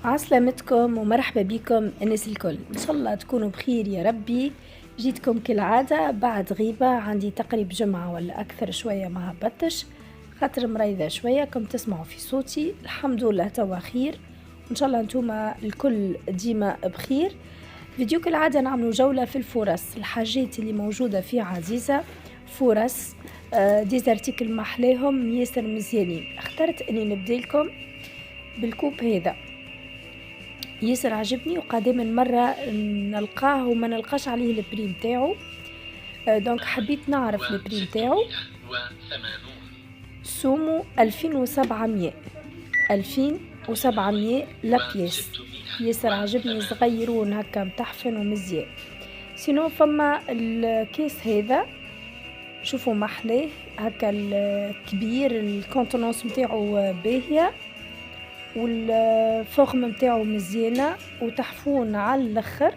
عسلامتكم ومرحبا بكم الناس الكل، ان شاء الله تكونوا بخير يا ربي. جيتكم كالعادة بعد غيبة، عندي تقريب جمعة ولا أكثر شوية ما هبطش خاطر مريضة شوية. كم تسمعوا في صوتي الحمد لله توا خير، وإن شاء الله نتوما الكل ديما بخير. فيديو كالعادة نعملوا جولة في الفرص، الحاجات اللي موجودة في عزيزة فرص. ديزارتيكل محلاهم ياسر مزيانين. اخترت اني نبدلكم بالكوب هذا، ياسر عجبني وقادما مرة نلقاه وما نلقاش عليه البريم تاعو. دونك حبيت نعرف البريم تاعو. سومو 2700 لابيس. ياسر عجبني، صغيرون هكا متحفن ومزيان. سينو فما الكيس هذا شوفوا محلاه هكا الكبير، الكونتونونس متاعو باهية والفورم متاعو مزيانة وتحفون على الاخر.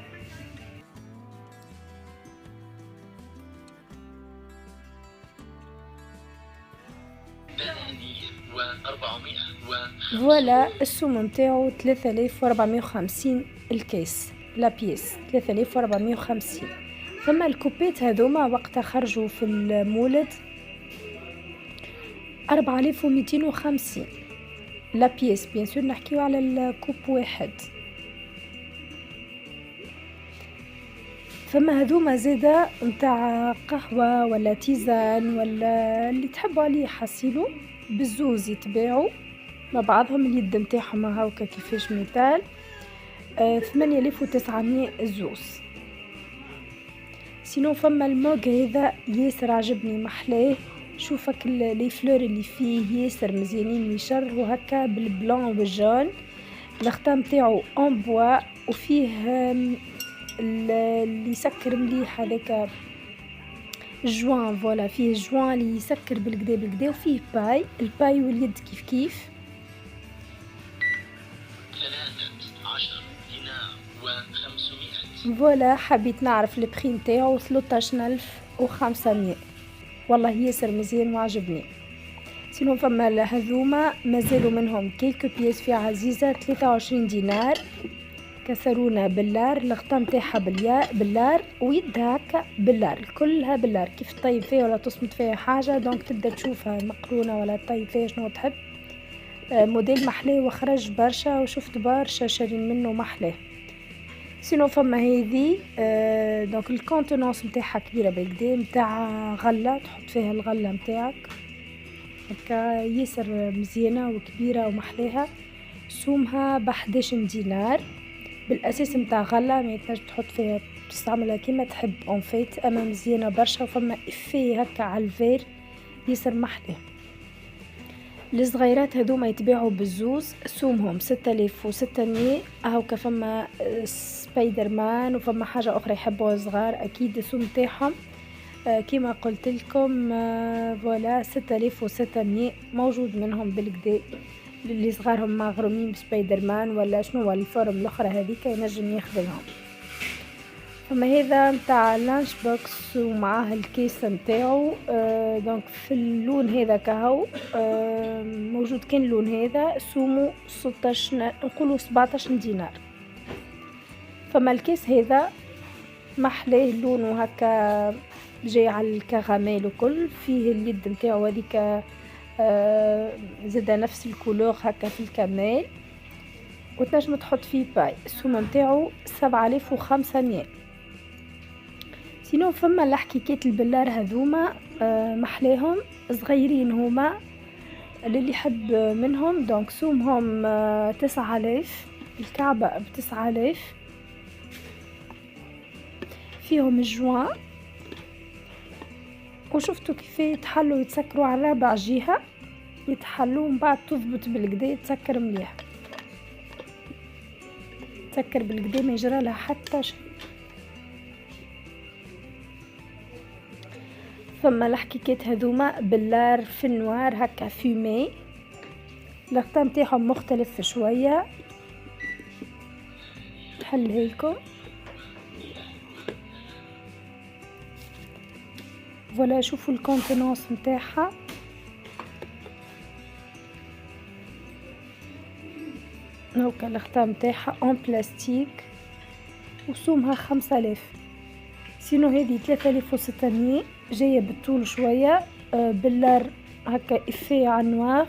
فوالا السوم متاعو 3450 الكيس لابيس 3450. ثم الكوبيت هذوما وقتها خرجوا في المولد 4250 لابيس. بيان سور نحكيو على الكوب واحد. فما هذوما زاده نتاع قهوة ولا تيزان ولا اللي تحبوا عليه حصيلو بالزوز يتباعوا مع بعضهم. اليد نتاعهم هاوكا كيفاش مثال 8900 الزوز. سينو فما الموج هذا ياسر عجبني محلاه، شوفك لي فلور اللي فيه ياسر مزيانين يشرحوا هكا بالبلان والجون. الختام تاعو اون بوا وفيه اللي يسكر مليح هذاك جوان. فوالا فيه جوان اللي يسكر بالكدا وفيه باي الباي واليد كيف كيف 13 دينار و500. فوالا حبيت نعرف البخي نتاعو 13500. والله ياسر مزيان وعجبني. سينو فما هذوما مازالوا منهم كيلكو بيس في عزيزة 23 دينار كسرونا باللار. الغطا نتاعها باللار ويدها هكا باللار، كلها باللار. كيف تطيب فيها ولا تصمت فيها حاجة دونك تبدا تشوفها مقرونة ولا تطيب فيها شنو تحب. موديل محلاه وخرج برشا وشفت برشا شارين منه محلاه. سينو فما هذه دونك الكونتونونس نتاعها كبيره بالكدا، نتاع غله تحط فيها الغله نتاعك هكا ياسر مزيانه وكبيره ومحلاها. سومها ب11 دينار بالاساس نتاع غله، ما تنجم تحط فيها تستعملها كيما تحب اون فيت، اما مزيانه برشا. وفما افي هكا على الفير ياسر محلاه. الصغيرات هذوما يتباعوا بالزوز، سومهم 6600. هاوكا فما سبايدر مان وفما حاجة أخرى يحبوا صغار أكيد السوم تاعهم كما قلت لكم. فوالا 6600 موجود منهم بالكدا. اللي صغارهم مغرومين بسبايدر مان ولا شنو هو الفورم الأخرى هذيك ينجم ياخذهم. فما هذا نتاع لانش بوكس ومعاه الكيس نتاعو. دونك في اللون هذا كهو موجود كان اللون هذا سومو 16 نقولوا 17 دينار. فما الكيس هذا محلاه لونه هكا جاي على الكراميل وكل، فيه اليد نتاعو هذيك زاد نفس الكولور هكا في الكمال، وتنجم تحط فيه باي. السوم نتاعو 7500. سينو فما الحكيكات البلار هذوما محلاهم صغيرين هما اللي يحب منهم. دونك سومهم 9000 الكعبة ب9000. فيهم الجوان وشفتوا كيف يتحلوا يتسكروا على رابع جهة، يتحلوا من بعد تضبط بالكدا يتسكر مليح، تسكر بالكدا ما يجرى لها حتى شيء. ثم الحكيكات هذوما باللار في النوار هكا فيمي. الغطاء نتاعهم مختلف شويه نحلها لكم. فوالا شوفوا الكونتونونس نتاعها هاكا الختام تاعها اون بلاستيك وسومها 5000. سينو هذه 3600 جاية بالطول شوية، باللار هكا افي عنواغ،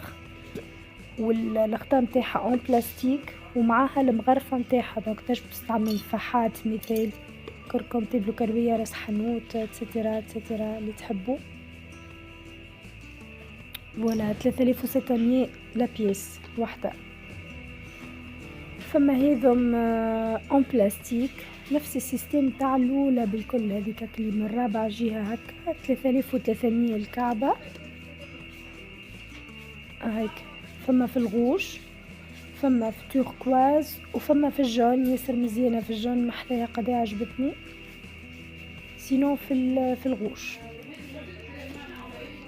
والختام تاعها اون بلاستيك ومعاها المغرفة نتاعها، دونك تنجم تستعمل فحات مثال كركم تبلو كربية راس حنوت اتسيتيرا اتسيتيرا اللي تحبو. فوالا 3600 لا بيس وحدة. فما هذم اون بلاستيك نفس السيستم تاع الاولى بالكل، هذيك اللي من الرابعة جهة هكا 3300 الكعبة هيك. فما في الغوش، فما في توركواز، وفما في الجون ياسر مزيانة، في الجون محلاها قد عجبتني. سينو في الغوش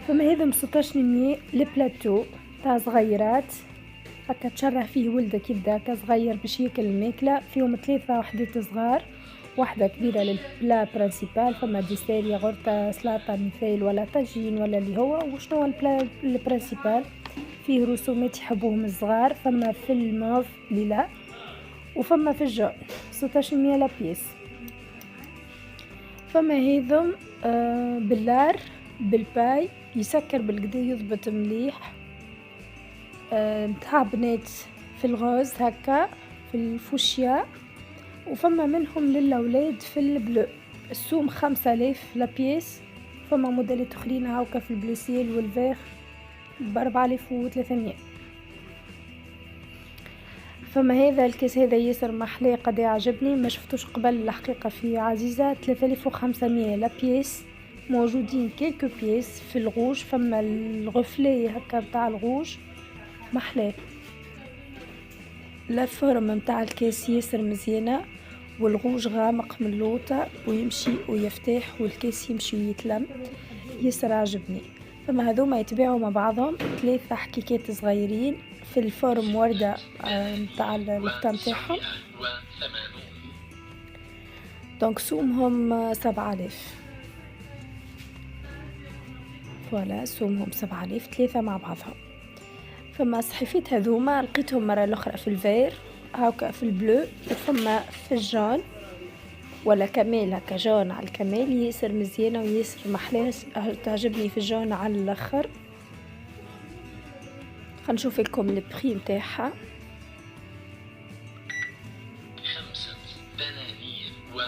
فما هذا 1600 البلاتو تاع صغيرات هكا تشرح فيه ولدك يبدا هكا صغير باش ياكل الماكله، فيهم 3 وحدات صغار، واحده كبيره للبلا برينسيبال، فما ديسير ياغورتا سلطه مثال ولا طاجين ولا اللي هو وشنو البلا البرينسيبال، فيه رسومات يحبوهم الصغار، فما في الموف ليلا وفما في الجون 1600 لا بيس. فما هذم باللار بالباي يسكر بالقدا يضبط مليح، متاع بنات في الغوز هكا في الفوشيا، وفما منهم للأولاد في البلو. السوم 5000 لا بيس. فما موديلات اخرين هاكا في البلوسيل والفيغ ب4300. فما هذا الكيس هذا ياسر محلاه قد عجبني، ما شفتوش قبل الحقيقة في عزيزة 3500 لا بيس. موجودين كيلكو بيس في الغوش، فما الغفلي هكا بتاع الغوش محلاه، لا فورم متاع الكيس ياسر مزيانة، والغوش غامق من اللوطة ويمشي ويفتح والكيس يمشي ويتلم، ياسر عجبني. فما هذوما يتباعوا مع بعضهم 3 حكيكات صغيرين في الفورم وردة متاع الختام تاعهم، دونك سومهم 7000. فوالا سومهم 7000 3 مع بعضهم. فما صحيفات هذوما لقيتهم مرة الأخرى في الفير هاكا في البلو، وفما في الجون ولا كمال هكا جون على الكمال ياسر مزيانة وياسر محلاها، تعجبني في الجون على الآخر. خنشوف لكم البري متاعها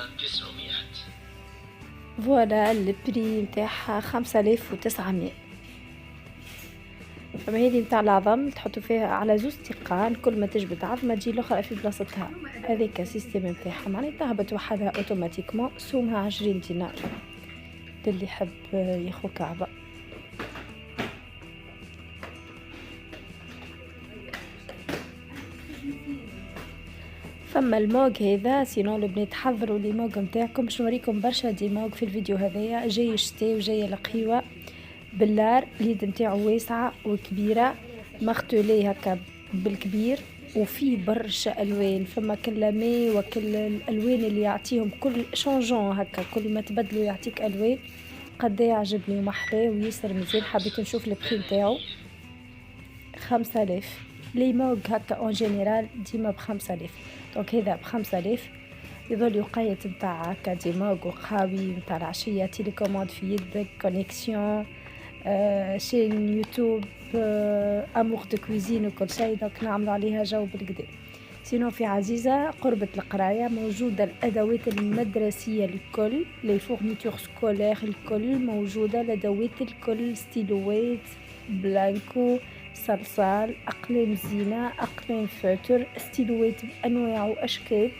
5900. فوالا البري متاعها 5900. فما هذه متاع العظم تحطوا فيها على زوز تيقان، كل ما تجبد عظمه تجي الاخرى في بلاصتها، هذيك سيستم متاعها معناتها بتوحدها اوتوماتيكمون. سومها 20 دينار للي يحب ياخو كعبه. فما الموج هذا سينو البنات حضروا لي موج متاعكم باش نوريكم برشا دي موج في الفيديو هذايا، جاي شتي وجاي القهوه باللار، اليد نتاعو واسعه وكبيره مختولي هكا بالكبير، وفي برشا الوان، فما كلامي وكل الالوان اللي يعطيهم كل شونجون هكا، كل ما تبدلوا يعطيك الوان. قد عجبني ومحلاه وياسر مزيان، حبيت نشوف البري نتاعو 5000. لي موج هكا اون جينيرال ديما ب5000، دونك هذا ب5000 يظل يقيت نتاع هكا دي موج وقهاوي نتاع العشيه، تيليكوموند في يدك، كونيكسيون، شين يوتيوب، امور دو كويزين وكل شيء، دونك نعملوا عليها جو بالكدا. سينو في عزيزة قربة القراية موجودة الأدوات المدرسية الكل، لي فورنيتور سكولير الكل موجودة، الأدوات الكل، ستيلوات، بلانكو، صلصال، أقلام زينة، أقلام فوتر، ستيلوات بأنواع وأشكال،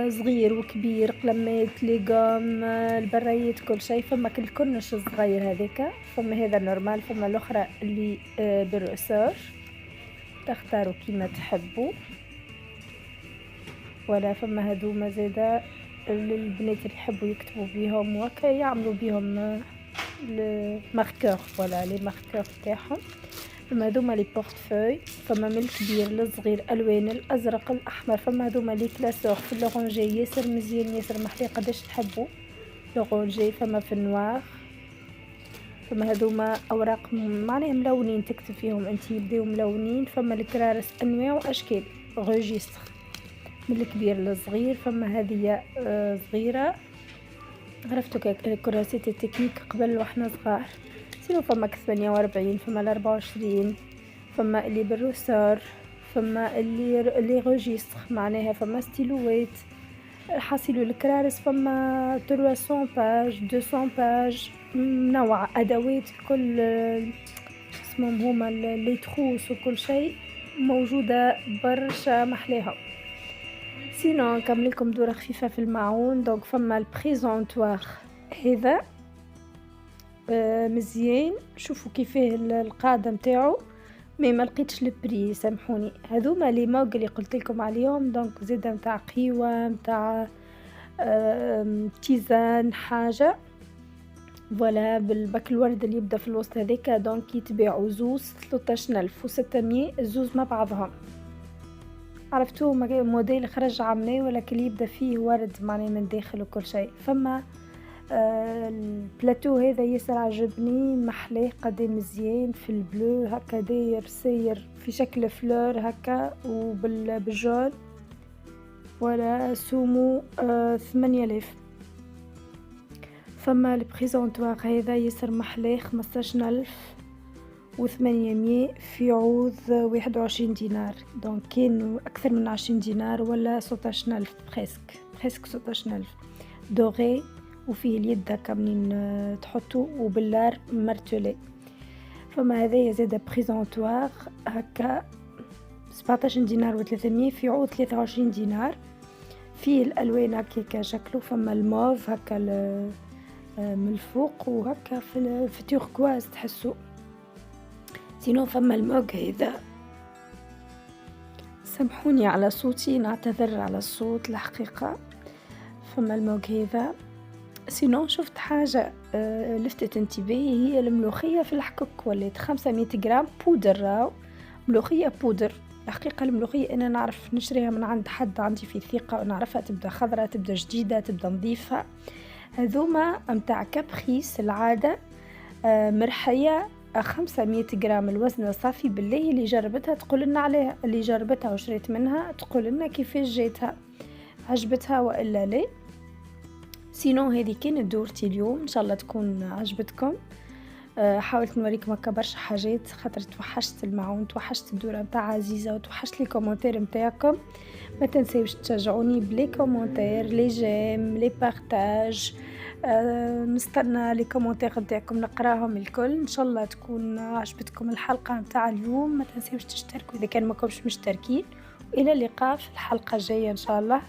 صغير وكبير، قلمات، ليغوم، البرايات، كل شيء. فما كل كرنش صغير هذيك، فما هذا نورمال، فما الأخرى اللي بالرؤسار تختاروا كيما تحبوا، ولا فما هذوما زادا للبنات اللي يحبوا يكتبوا بيهم وكا يعملوا بيهم الماركور، ولا لي ماركور تاعهم. فما هذوما لي بورتفوي، فما من الكبير للصغير الوان، الازرق الاحمر. فما هذوما لي كلاسور في لورونجي ياسر مزيان ياسر محلي قداش تحبوا لورونجي. فما في النوار فما هذوما أوراق معناها ملونين تكتب فيهم أنت، يبداو ملونين. فما الكرارس أنواع وأشكال غوجيستر من الكبير للصغير. فما هذه صغيرة عرفتو كراسات التكنيك قبل وإحنا صغار. سينو فما 48، فما 24، فما اللي بالروسار، فما اللي غوجيستر معناها فما ستيلوات. حاصلوا الكرارس فما 300 باج 200 باج، منوعة أدوات الكل اسمهم هما اللي تخوص وكل شيء موجودة برشا محلاها. سينو نكمل لكم دورة خفيفة في المعون. دونك فما البريزونتوار هذا مزيان، شوفوا كيفاه القاعدة متاعو، ما لقيتش البري سامحوني. هذوما لي موغ اللي قلت لكم عليهم. دونك زيادة متاع قهوة متاع تيزان حاجة فوالا بالباك الورد اللي يبدا في الوسط هذيك. دونك يتباعوا زوز 13600 الزوز مع بعضهم. عرفتوه موديل خرج عامناه ولكن يبدا فيه ورد معناه من داخل وكل شيء. فما البلاتو هذا ياسر عجبني، محلاه قدام مزيان في البلو هكا داير ساير في شكل فلور هكا وبالجول ولا سومو 8000. فما البريزونتوار هذا ياسر محلاه 15800 في عوض 21 دينار. دونك كانوا أكثر من 20 دينار ولا 16000 بريسك 16000 دوغي. وفيه اليد هكا منين تحطو وباللار مرتولي. فما هذايا زاده بريزونتوار هكا 17 دينار و300 في عوض 23 دينار. فيه الالوان هكا شكله، فما الموف هكا من الفوق وهكا في توركواز تحسو. سينو فما الموغ هذا، سامحوني على صوتي نعتذر على الصوت الحقيقة. فما الموغ هذا. سينو شفت حاجة لفتت انتباهي، هي الملوخية في الحكك ولات 500 جرام بودر، راو ملوخية بودر. الحقيقة الملوخية أنا نعرف نشريها من عند حد عندي في ثقة ونعرفها تبدأ خضرة تبدأ جديدة تبدأ نظيفة. هذوما متاع كابخيس العادة مرحية 500 جرام الوزن الصافي. بالله اللي جربتها تقول لنا عليها، اللي جربتها وشريت منها تقول لنا كيفاش جاتها، عجبتها وإلا لا. سينو هذه كانت دورتي اليوم، ان شاء الله تكون عجبتكم. حاولت نوريكم هكا برشا حاجات خاطر توحشت المعون، توحشت الدوره نتاع عزيزه، وتوحشت لي كومونتير نتاعكم. ما تنسيوش تشجعوني بلي كومونتير لي جيم لي بارتاج. نستنى لي كومونتير نتاعكم نقراهم الكل. ان شاء الله تكون عجبتكم الحلقه نتاع اليوم. ما تنسيوش تشتركوا اذا كان ماكمش مشتركين، والى اللقاء في الحلقه الجايه ان شاء الله.